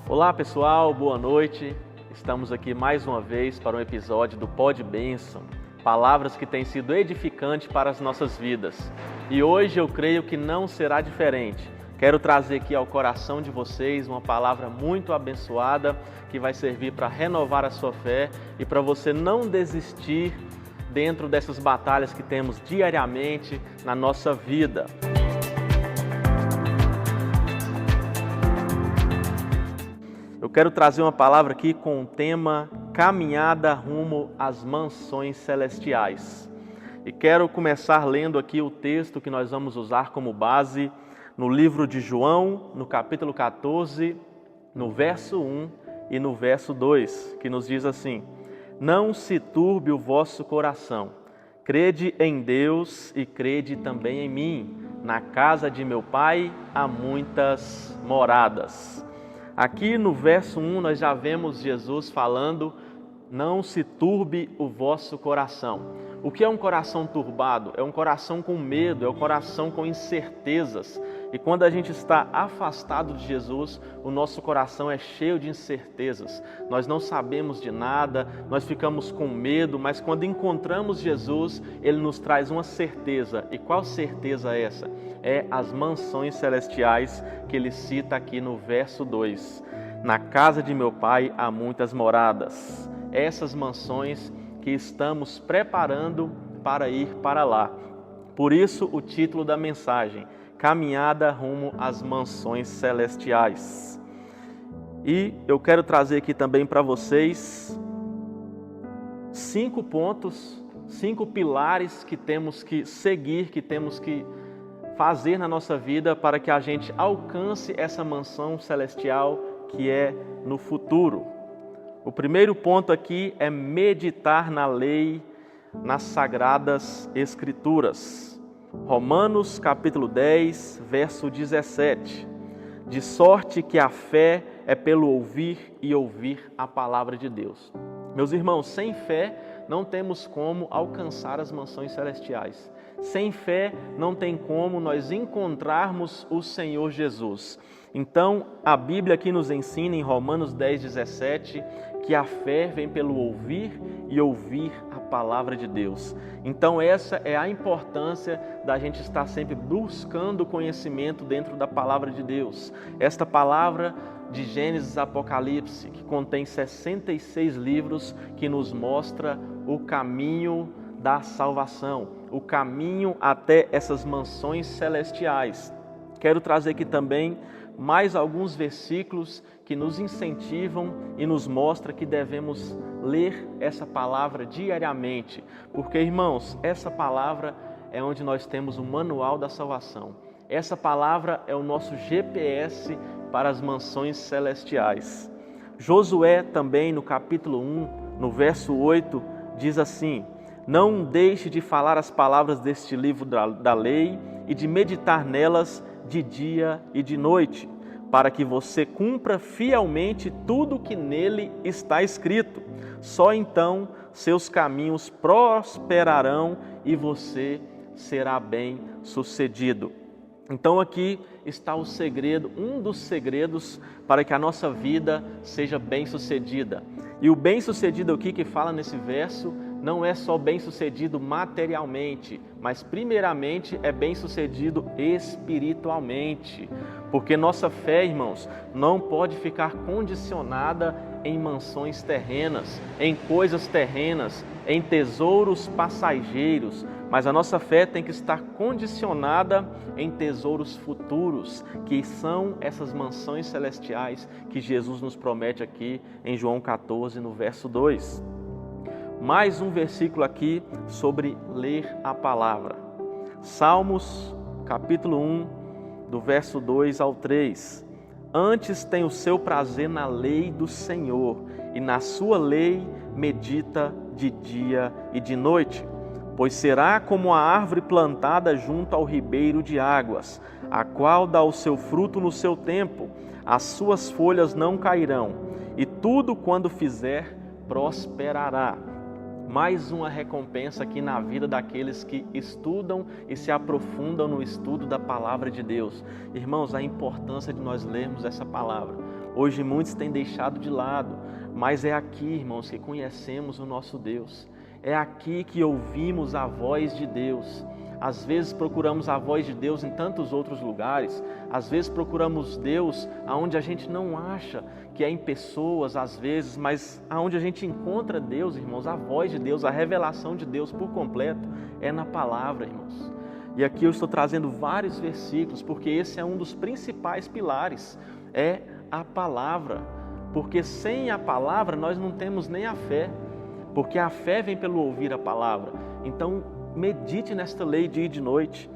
Olá pessoal, boa noite. Estamos aqui mais uma vez para um episódio do Pod Bênção, palavras que têm sido edificantes para as nossas vidas. E hoje eu creio que não será diferente. Quero trazer aqui ao coração de vocês uma palavra muito abençoada que vai servir para renovar a sua fé e para você não desistir dentro dessas batalhas que temos diariamente na nossa vida. Eu quero trazer uma palavra aqui com o tema Caminhada rumo às mansões celestiais. E quero começar lendo aqui o texto que nós vamos usar como base no livro de João, no capítulo 14, no verso 1 e no verso 2, que nos diz assim: Não se turbe o vosso coração, crede em Deus e crede também em mim. Na casa de meu Pai há muitas moradas. Aqui no verso 1 nós já vemos Jesus falando: não se turbe o vosso coração. O que é um coração turbado? É um coração com medo, é um coração com incertezas. E quando a gente está afastado de Jesus, o nosso coração é cheio de incertezas. Nós não sabemos de nada, nós ficamos com medo, mas quando encontramos Jesus, Ele nos traz uma certeza. E qual certeza é essa? É as mansões celestiais que Ele cita aqui no verso 2. Na casa de meu Pai há muitas moradas. Essas mansões que estamos preparando para ir para lá. Por isso o título da mensagem: Caminhada rumo às mansões celestiais. E eu quero trazer aqui também para vocês 5 pontos, 5 pilares que temos que seguir, que temos que fazer na nossa vida para que a gente alcance essa mansão celestial que é no futuro. O primeiro ponto aqui é meditar na lei, nas sagradas escrituras. Romanos capítulo 10, verso 17. De sorte que a fé é pelo ouvir e ouvir a palavra de Deus. Meus irmãos, sem fé não temos como alcançar as mansões celestiais. Sem fé não tem como nós encontrarmos o Senhor Jesus. Então, a Bíblia aqui nos ensina em Romanos 10, 17, que a fé vem pelo ouvir e ouvir a palavra de Deus. Então, essa é a importância da gente estar sempre buscando conhecimento dentro da palavra de Deus. Esta palavra de Gênesis a Apocalipse, que contém 66 livros, que nos mostra o caminho da salvação, o caminho até essas mansões celestiais. Quero trazer aqui também mais alguns versículos que nos incentivam e nos mostram que devemos ler essa palavra diariamente. Porque, irmãos, essa palavra é onde nós temos o manual da salvação. Essa palavra é o nosso GPS para as mansões celestiais. Josué também, no capítulo 1, no verso 8, diz assim: Não deixe de falar as palavras deste livro da lei e de meditar nelas de dia e de noite, para que você cumpra fielmente tudo o que nele está escrito. Só então seus caminhos prosperarão e você será bem-sucedido. Então aqui está o segredo, um dos segredos para que a nossa vida seja bem-sucedida. E o bem-sucedido aqui que fala nesse verso não é só bem-sucedido materialmente, mas primeiramente é bem-sucedido espiritualmente. Porque nossa fé, irmãos, não pode ficar condicionada em mansões terrenas, em coisas terrenas, em tesouros passageiros, mas a nossa fé tem que estar condicionada em tesouros futuros, que são essas mansões celestiais que Jesus nos promete aqui em João 14, no verso 2. Mais um versículo aqui sobre ler a palavra. Salmos, capítulo 1, do verso 2 ao 3. Antes tem o seu prazer na lei do Senhor, e na sua lei medita de dia e de noite. Pois será como a árvore plantada junto ao ribeiro de águas, a qual dá o seu fruto no seu tempo, as suas folhas não cairão, e tudo quando fizer prosperará. mais uma recompensa aqui na vida daqueles que estudam e se aprofundam no estudo da palavra de Deus. Irmãos, a importância de nós lermos essa palavra. Hoje muitos têm deixado de lado, mas é aqui, irmãos, que conhecemos o nosso Deus. É aqui que ouvimos a voz de Deus. Às vezes procuramos a voz de Deus em tantos outros lugares, às vezes procuramos Deus aonde a gente não acha, que é em pessoas às vezes, mas aonde a gente encontra Deus, irmãos, a voz de Deus, a revelação de Deus por completo, é na palavra, irmãos. E aqui eu estou trazendo vários versículos, porque esse é um dos principais pilares, é a palavra. Porque sem a palavra nós não temos nem a fé, porque a fé vem pelo ouvir a palavra. Então, medite nesta lei dia e de noite,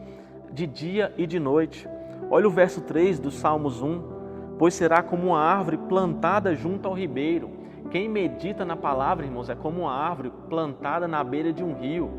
de dia e de noite. Olha o verso 3 do Salmos 1. Pois será como uma árvore plantada junto ao ribeiro. Quem medita na palavra, irmãos, é como uma árvore plantada na beira de um rio.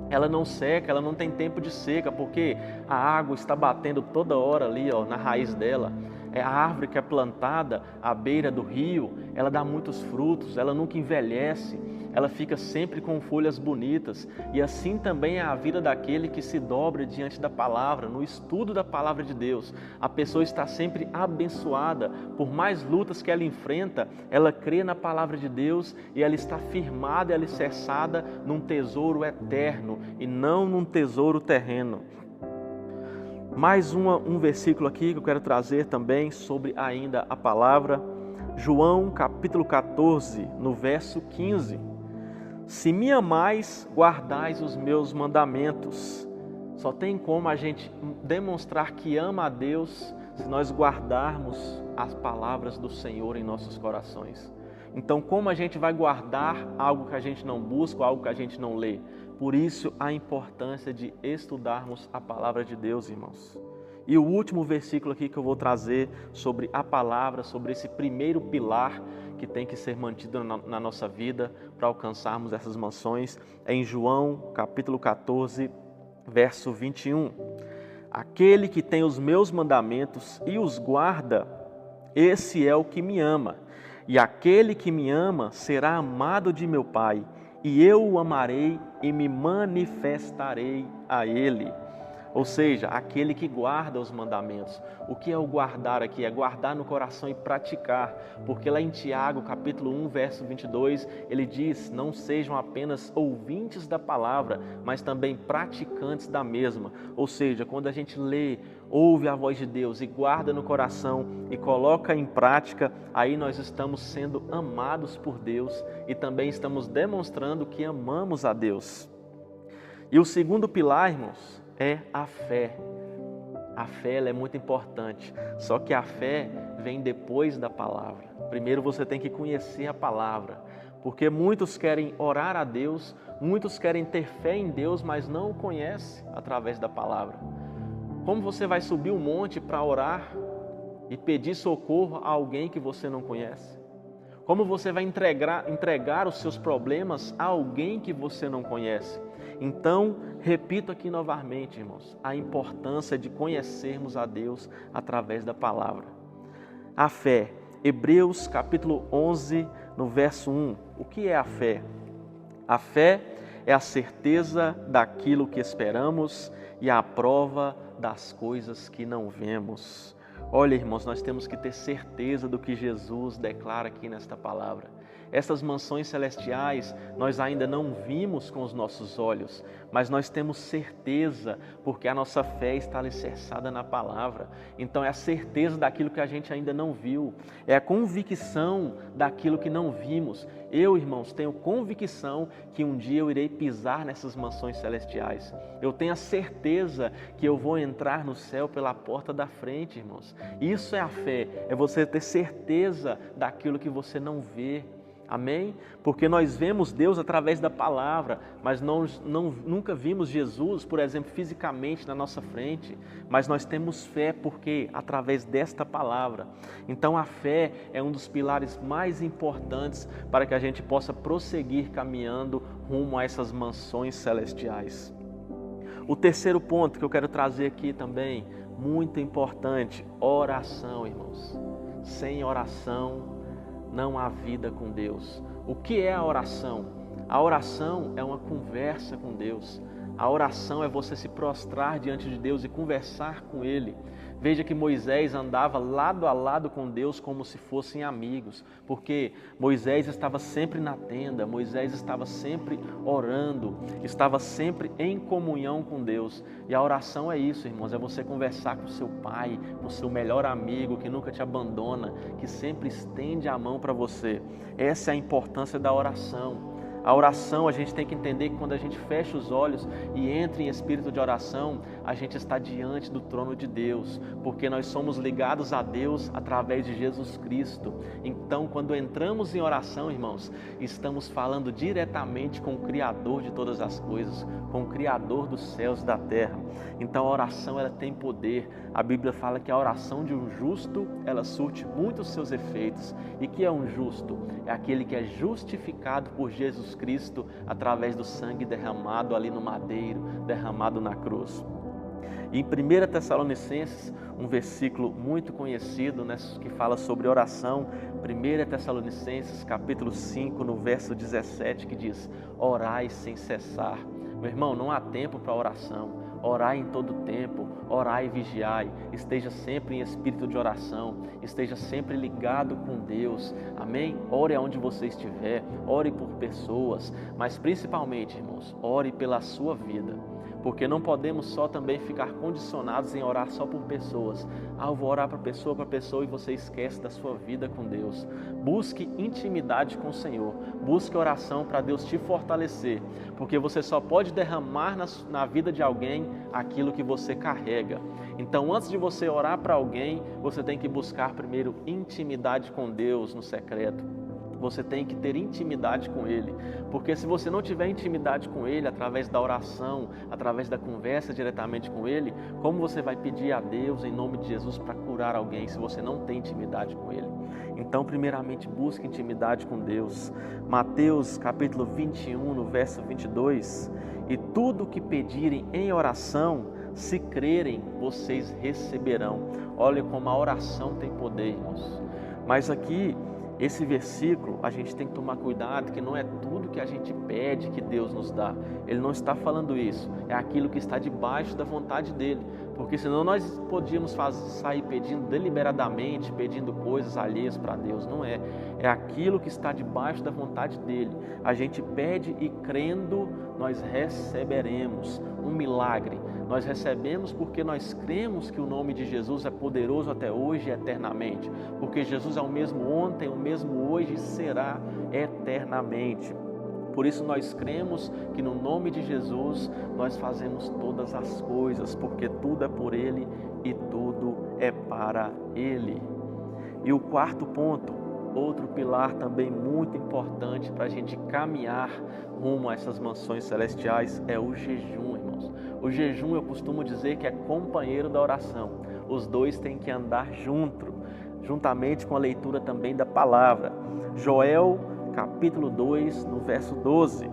Ela não seca, ela não tem tempo de seca, porque a água está batendo toda hora ali, na raiz dela. É a árvore que é plantada à beira do rio, ela dá muitos frutos, ela nunca envelhece, ela fica sempre com folhas bonitas. E assim também é a vida daquele que se dobra diante da palavra, no estudo da palavra de Deus. A pessoa está sempre abençoada, por mais lutas que ela enfrenta, ela crê na palavra de Deus e ela está firmada e alicerçada num tesouro eterno e não num tesouro terreno. Mais um versículo aqui que eu quero trazer também sobre ainda a palavra. João capítulo 14, no verso 15. Se me amais, guardais os meus mandamentos. Só tem como a gente demonstrar que ama a Deus se nós guardarmos as palavras do Senhor em nossos corações. Então, como a gente vai guardar algo que a gente não busca, algo que a gente não lê? Por isso, a importância de estudarmos a palavra de Deus, irmãos. E o último versículo aqui que eu vou trazer sobre a palavra, sobre esse primeiro pilar que tem que ser mantido na nossa vida para alcançarmos essas mansões, é em João capítulo 14, verso 21. Aquele que tem os meus mandamentos e os guarda, esse é o que me ama. E aquele que me ama será amado de meu Pai, e eu o amarei e me manifestarei a ele. Ou seja, aquele que guarda os mandamentos. O que é o guardar aqui? É guardar no coração e praticar. Porque lá em Tiago, capítulo 1, verso 22, ele diz, não sejam apenas ouvintes da palavra, mas também praticantes da mesma. Ou seja, quando a gente lê, ouve a voz de Deus e guarda no coração e coloca em prática, aí nós estamos sendo amados por Deus e também estamos demonstrando que amamos a Deus. E o segundo pilar, irmãos, é a fé. A fé ela é muito importante, só que a fé vem depois da palavra. Primeiro você tem que conhecer a palavra, porque muitos querem orar a Deus, muitos querem ter fé em Deus, mas não o conhecem através da palavra. Como você vai subir um monte para orar e pedir socorro a alguém que você não conhece? Como você vai entregar os seus problemas a alguém que você não conhece? Então, repito aqui novamente, irmãos, a importância de conhecermos a Deus através da palavra. A fé, Hebreus capítulo 11, no verso 1. O que é a fé? A fé é a certeza daquilo que esperamos e a prova das coisas que não vemos. Olha, irmãos, nós temos que ter certeza do que Jesus declara aqui nesta palavra. Essas mansões celestiais nós ainda não vimos com os nossos olhos, mas nós temos certeza porque a nossa fé está alicerçada na palavra. Então é a certeza daquilo que a gente ainda não viu, é a convicção daquilo que não vimos. Eu, irmãos, tenho convicção que um dia eu irei pisar nessas mansões celestiais. Eu tenho a certeza que eu vou entrar no céu pela porta da frente, irmãos. Isso é a fé, é você ter certeza daquilo que você não vê. Amém? Porque nós vemos Deus através da palavra, mas nunca vimos Jesus, por exemplo, fisicamente na nossa frente, mas nós temos fé porque através desta palavra. Então a fé é um dos pilares mais importantes para que a gente possa prosseguir caminhando rumo a essas mansões celestiais. O terceiro ponto que eu quero trazer aqui também, muito importante, oração, irmãos. Sem oração não há vida com Deus. O que é a oração? A oração é uma conversa com Deus. A oração é você se prostrar diante de Deus e conversar com Ele. Veja que Moisés andava lado a lado com Deus como se fossem amigos, porque Moisés estava sempre na tenda, Moisés estava sempre orando, estava sempre em comunhão com Deus. E a oração é isso, irmãos, é você conversar com seu pai, com seu melhor amigo, que nunca te abandona, que sempre estende a mão para você. Essa é a importância da oração. A oração, a gente tem que entender que quando a gente fecha os olhos e entra em espírito de oração, a gente está diante do trono de Deus, porque nós somos ligados a Deus através de Jesus Cristo. Então, quando entramos em oração, irmãos, estamos falando diretamente com o Criador de todas as coisas, com o Criador dos céus e da terra. Então, a oração, ela tem poder. A Bíblia fala que a oração de um justo, ela surte muitos seus efeitos. E que é um justo? É aquele que é justificado por Jesus Cristo através do sangue derramado ali no madeiro, derramado na cruz. E em 1 Tessalonicenses, um versículo muito conhecido, né, que fala sobre oração, 1 Tessalonicenses capítulo 5, no verso 17, que diz: orai sem cessar. Meu irmão, não há tempo para oração. Orai em todo tempo, orai e vigiai, esteja sempre em espírito de oração, esteja sempre ligado com Deus, amém? Ore aonde você estiver, ore por pessoas, mas principalmente, irmãos, ore pela sua vida, porque não podemos só também ficar condicionados em orar só por pessoas. Eu vou orar para pessoa e você esquece da sua vida com Deus. Busque intimidade com o Senhor, busque oração para Deus te fortalecer, porque você só pode derramar na vida de alguém aquilo que você carrega. Então, antes de você orar para alguém, você tem que buscar primeiro intimidade com Deus no secreto. Você tem que ter intimidade com Ele, porque se você não tiver intimidade com Ele, através da oração, através da conversa diretamente com Ele, como você vai pedir a Deus em nome de Jesus para curar alguém se você não tem intimidade com Ele? Então, primeiramente, busque intimidade com Deus. Mateus capítulo 21, no verso 22, e tudo que pedirem em oração, se crerem, vocês receberão. Olha como a oração tem poder, irmãos. Mas aqui, esse versículo, a gente tem que tomar cuidado, que não é tudo que a gente pede que Deus nos dá. Ele não está falando isso, é aquilo que está debaixo da vontade dEle. Porque senão nós podíamos sair pedindo deliberadamente, pedindo coisas alheias para Deus. Não é, é aquilo que está debaixo da vontade dEle. A gente pede e crendo, nós receberemos um milagre. Nós recebemos porque nós cremos que o nome de Jesus é poderoso até hoje e eternamente. Porque Jesus é o mesmo ontem, o mesmo hoje e será eternamente. Por isso nós cremos que no nome de Jesus nós fazemos todas as coisas, porque tudo é por Ele e tudo é para Ele. E o quarto ponto, outro pilar também muito importante para a gente caminhar rumo a essas mansões celestiais, é o jejum, irmãos. O jejum, eu costumo dizer que é companheiro da oração. Os dois têm que andar juntamente com a leitura também da palavra. Joel capítulo 2, no verso 12.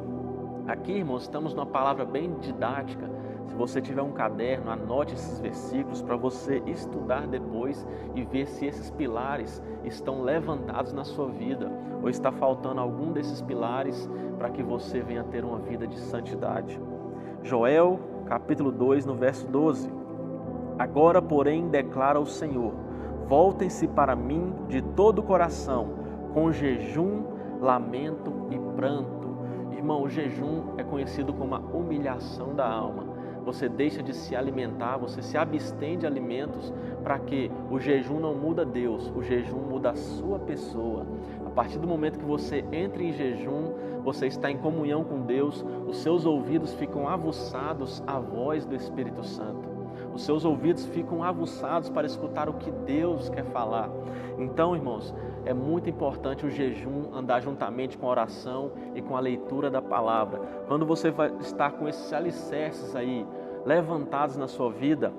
Aqui, irmãos, estamos numa palavra bem didática. Se você tiver um caderno, anote esses versículos para você estudar depois e ver se esses pilares estão levantados na sua vida ou está faltando algum desses pilares para que você venha ter uma vida de santidade. Joel, capítulo 2, no verso 12. Agora, porém, declara o Senhor: voltem-se para mim de todo o coração, com jejum, lamento e pranto. Irmão, o jejum é conhecido como a humilhação da alma. Você deixa de se alimentar, você se abstém de alimentos, para que o jejum não muda Deus, o jejum muda a sua pessoa. A partir do momento que você entra em jejum, você está em comunhão com Deus, os seus ouvidos ficam aguçados à voz do Espírito Santo. Os seus ouvidos ficam aguçados para escutar o que Deus quer falar. Então, irmãos, é muito importante o jejum andar juntamente com a oração e com a leitura da palavra. Quando você vai estar com esses alicerces aí levantados na sua vida,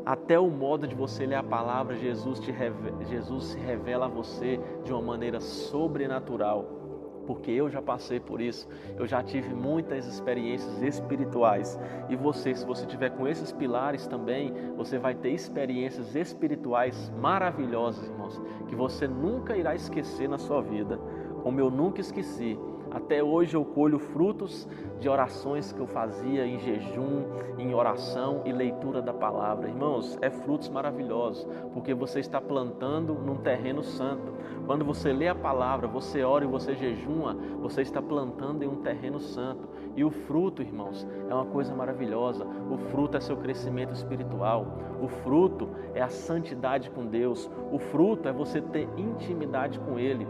até o modo de você ler a palavra, Jesus se revela a você de uma maneira sobrenatural. Porque eu já passei por isso, eu já tive muitas experiências espirituais. E você, se você tiver com esses pilares também, você vai ter experiências espirituais maravilhosas, irmãos, que você nunca irá esquecer na sua vida. Como eu nunca esqueci Até hoje eu colho frutos de orações que eu fazia em jejum, em oração e leitura da palavra. Irmãos, é frutos maravilhosos, porque você está plantando num terreno santo. Quando você lê a palavra, você ora e você jejuma, você está plantando em um terreno santo. E o fruto, irmãos, é uma coisa maravilhosa. O fruto é seu crescimento espiritual. O fruto é a santidade com Deus. O fruto é você ter intimidade com Ele.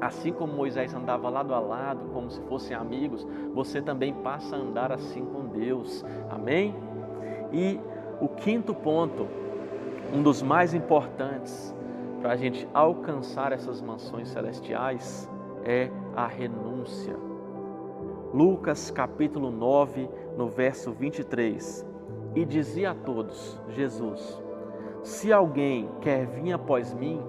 Assim como Moisés andava lado a lado, como se fossem amigos, você também passa a andar assim com Deus. Amém? E o quinto ponto, um dos mais importantes para a gente alcançar essas mansões celestiais, é a renúncia. Lucas capítulo 9, no verso 23. E dizia a todos, Jesus: se alguém quer vir após mim,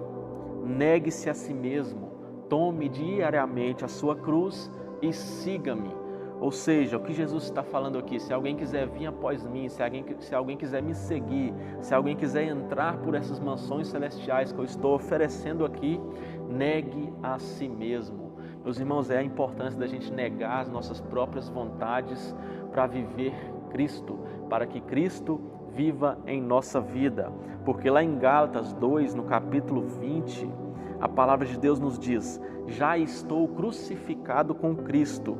negue-se a si mesmo, tome diariamente a sua cruz e siga-me. Ou seja, o que Jesus está falando aqui, se alguém quiser vir após mim, se alguém quiser me seguir, se alguém quiser entrar por essas mansões celestiais que eu estou oferecendo aqui, negue a si mesmo. Meus irmãos, é a importância da gente negar as nossas próprias vontades para viver Cristo, para que Cristo viva em nossa vida. Porque lá em Gálatas 2, no capítulo 20, a palavra de Deus nos diz: já estou crucificado com Cristo,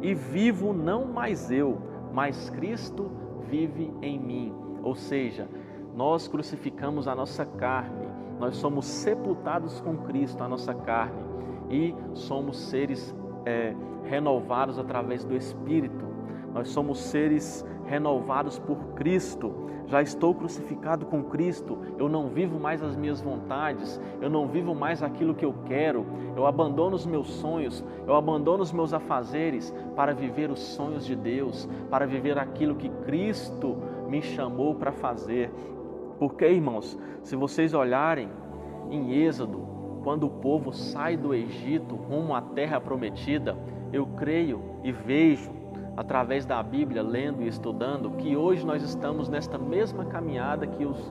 e vivo não mais eu, mas Cristo vive em mim. Ou seja, nós crucificamos a nossa carne, nós somos sepultados com Cristo, a nossa carne, e somos seres renovados através do Espírito. Nós somos seres renovados por Cristo. Já estou crucificado com Cristo, eu não vivo mais as minhas vontades, eu não vivo mais aquilo que eu quero, eu abandono os meus sonhos, eu abandono os meus afazeres para viver os sonhos de Deus, para viver aquilo que Cristo me chamou para fazer. Porque, irmãos, se vocês olharem em Êxodo, quando o povo sai do Egito rumo à terra prometida, eu creio e vejo, através da Bíblia, lendo e estudando, que hoje nós estamos nesta mesma caminhada que os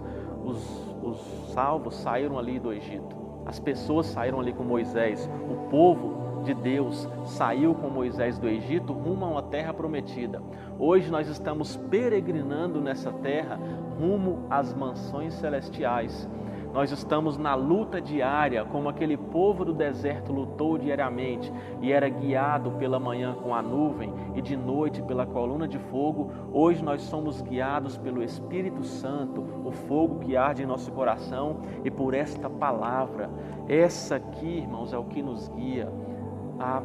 salvos saíram ali do Egito. As pessoas saíram ali com Moisés. O povo de Deus saiu com Moisés do Egito rumo a uma terra prometida. Hoje nós estamos peregrinando nessa terra rumo às mansões celestiais. Nós estamos na luta diária, como aquele povo do deserto lutou diariamente e era guiado pela manhã com a nuvem e de noite pela coluna de fogo. Hoje nós somos guiados pelo Espírito Santo, o fogo que arde em nosso coração, e por esta palavra. Essa aqui, irmãos, é o que nos guia a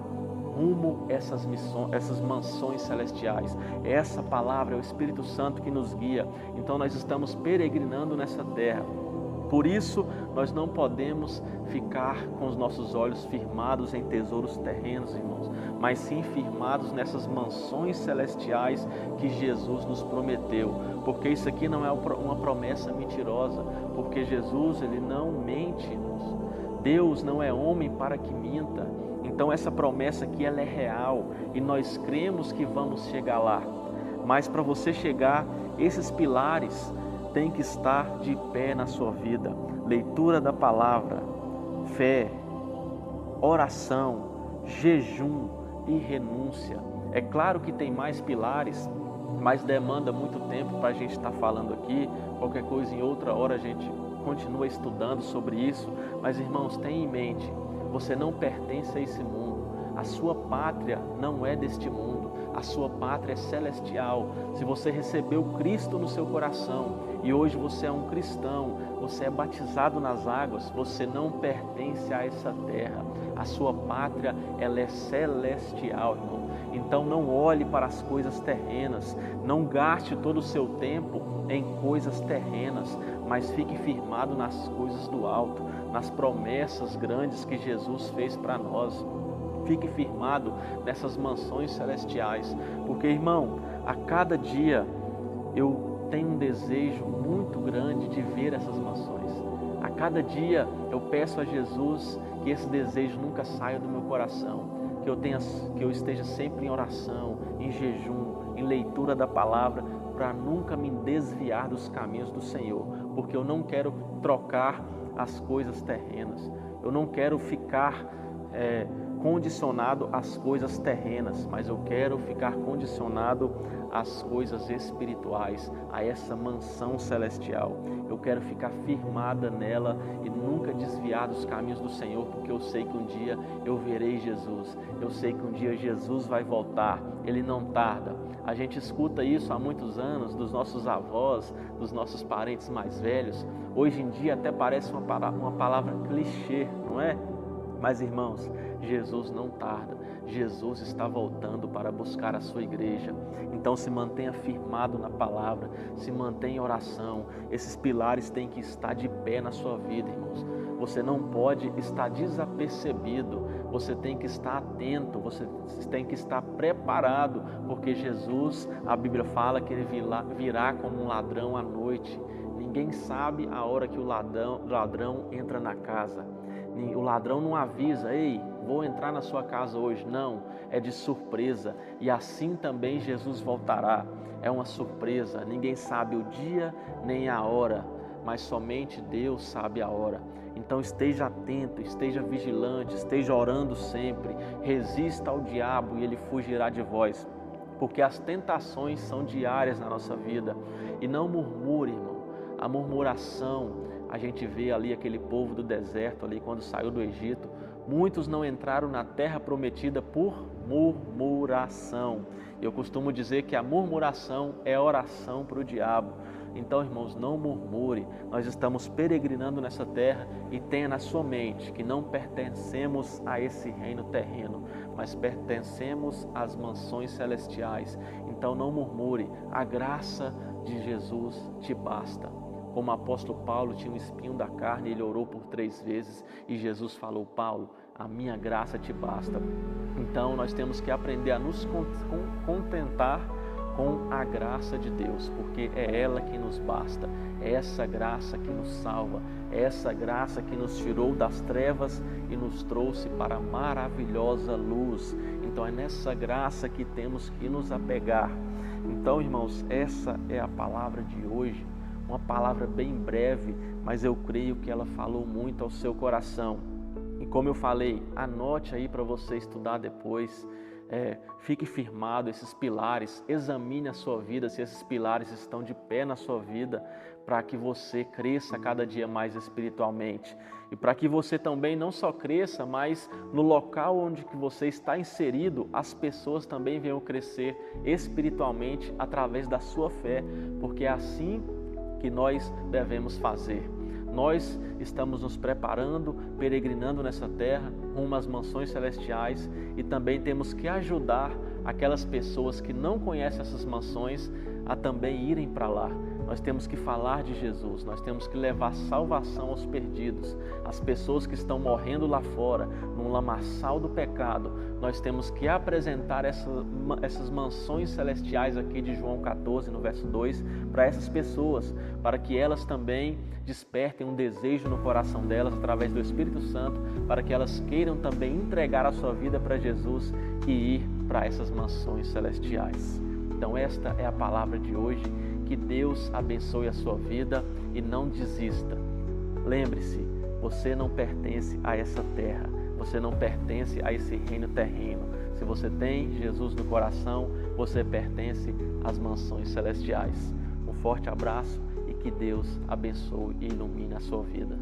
rumo essas mansões celestiais. Essa palavra é o Espírito Santo que nos guia. Então nós estamos peregrinando nessa terra. Por isso, nós não podemos ficar com os nossos olhos firmados em tesouros terrenos, irmãos, mas sim firmados nessas mansões celestiais que Jesus nos prometeu. Porque isso aqui não é uma promessa mentirosa, porque Jesus, ele não mente, irmãos. Deus não é homem para que minta. Então essa promessa aqui, ela é real e nós cremos que vamos chegar lá. Mas para você chegar, esses pilares tem que estar de pé na sua vida. Leitura da palavra, fé, oração, jejum e renúncia. É claro que tem mais pilares, mas demanda muito tempo para a gente estar falando aqui. Qualquer coisa, em outra hora a gente continua estudando sobre isso. Mas, irmãos, tenha em mente, você não pertence a esse mundo. A sua pátria não é deste mundo. A sua pátria é celestial. Se você recebeu Cristo no seu coração e hoje você é um cristão, você é batizado nas águas, você não pertence a essa terra. A sua pátria, ela é celestial, irmão. Então não olhe para as coisas terrenas, não gaste todo o seu tempo em coisas terrenas, mas fique firmado nas coisas do alto, nas promessas grandes que Jesus fez para nós. Fique firmado nessas mansões celestiais, porque, irmão, a cada dia eu tenho um desejo muito grande de ver essas mansões. A cada dia eu peço a Jesus que esse desejo nunca saia do meu coração, que eu esteja sempre em oração, em jejum, em leitura da palavra, para nunca me desviar dos caminhos do Senhor, porque eu não quero trocar as coisas terrenas, eu não quero ficar condicionado às coisas terrenas, mas eu quero ficar condicionado às coisas espirituais, a essa mansão celestial. Eu quero ficar firmada nela e nunca desviar dos caminhos do Senhor, porque eu sei que um dia eu verei Jesus. Eu sei que um dia Jesus vai voltar, Ele não tarda. A gente escuta isso há muitos anos dos nossos avós, dos nossos parentes mais velhos. Hoje em dia até parece uma palavra clichê, não é? Mas irmãos, Jesus não tarda, Jesus está voltando para buscar a sua igreja. Então se mantenha firmado na palavra, se mantenha em oração. Esses pilares têm que estar de pé na sua vida, irmãos. Você não pode estar desapercebido, você tem que estar atento, você tem que estar preparado, porque Jesus, a Bíblia fala que Ele virá como um ladrão à noite. Ninguém sabe a hora que o ladrão entra na casa. O ladrão não avisa: ei, vou entrar na sua casa hoje. Não, é de surpresa. E assim também Jesus voltará. É uma surpresa. Ninguém sabe o dia nem a hora, mas somente Deus sabe a hora. Então esteja atento, esteja vigilante, esteja orando sempre. Resista ao diabo e ele fugirá de vós. Porque as tentações são diárias na nossa vida. E não murmure, irmão. A murmuração, a gente vê ali aquele povo do deserto, ali quando saiu do Egito, muitos não entraram na terra prometida por murmuração. Eu costumo dizer que a murmuração é oração para o diabo. Então, irmãos, não murmure, nós estamos peregrinando nessa terra e tenha na sua mente que não pertencemos a esse reino terreno, mas pertencemos às mansões celestiais. Então não murmure, a graça de Jesus te basta. Como o apóstolo Paulo tinha um espinho da carne, ele orou por 3 vezes e Jesus falou: Paulo, a minha graça te basta. Então nós temos que aprender a nos contentar com a graça de Deus, porque é ela que nos basta, é essa graça que nos salva, é essa graça que nos tirou das trevas e nos trouxe para a maravilhosa luz. Então é nessa graça que temos que nos apegar. Então, irmãos, essa é a palavra de hoje. Uma palavra bem breve, mas eu creio que ela falou muito ao seu coração. E como eu falei, anote aí para você estudar depois. Fique firmado, esses pilares, examine a sua vida, se esses pilares estão de pé na sua vida, para que você cresça cada dia mais espiritualmente. E para que você também não só cresça, mas no local onde que você está inserido, as pessoas também venham crescer espiritualmente através da sua fé, porque é assim que nós devemos fazer. Nós estamos nos preparando, peregrinando nessa terra, rumo às mansões celestiais, e também temos que ajudar aquelas pessoas que não conhecem essas mansões a também irem para lá. Nós temos que falar de Jesus, nós temos que levar salvação aos perdidos, as pessoas que estão morrendo lá fora, num lamaçal do pecado. Nós temos que apresentar essas mansões celestiais aqui de João 14, no verso 2, para essas pessoas, para que elas também despertem um desejo no coração delas, através do Espírito Santo, para que elas queiram também entregar a sua vida para Jesus e ir para essas mansões celestiais. Então esta é a palavra de hoje. Que Deus abençoe a sua vida e não desista. Lembre-se, você não pertence a essa terra, você não pertence a esse reino terreno. Se você tem Jesus no coração, você pertence às mansões celestiais. Um forte abraço e que Deus abençoe e ilumine a sua vida.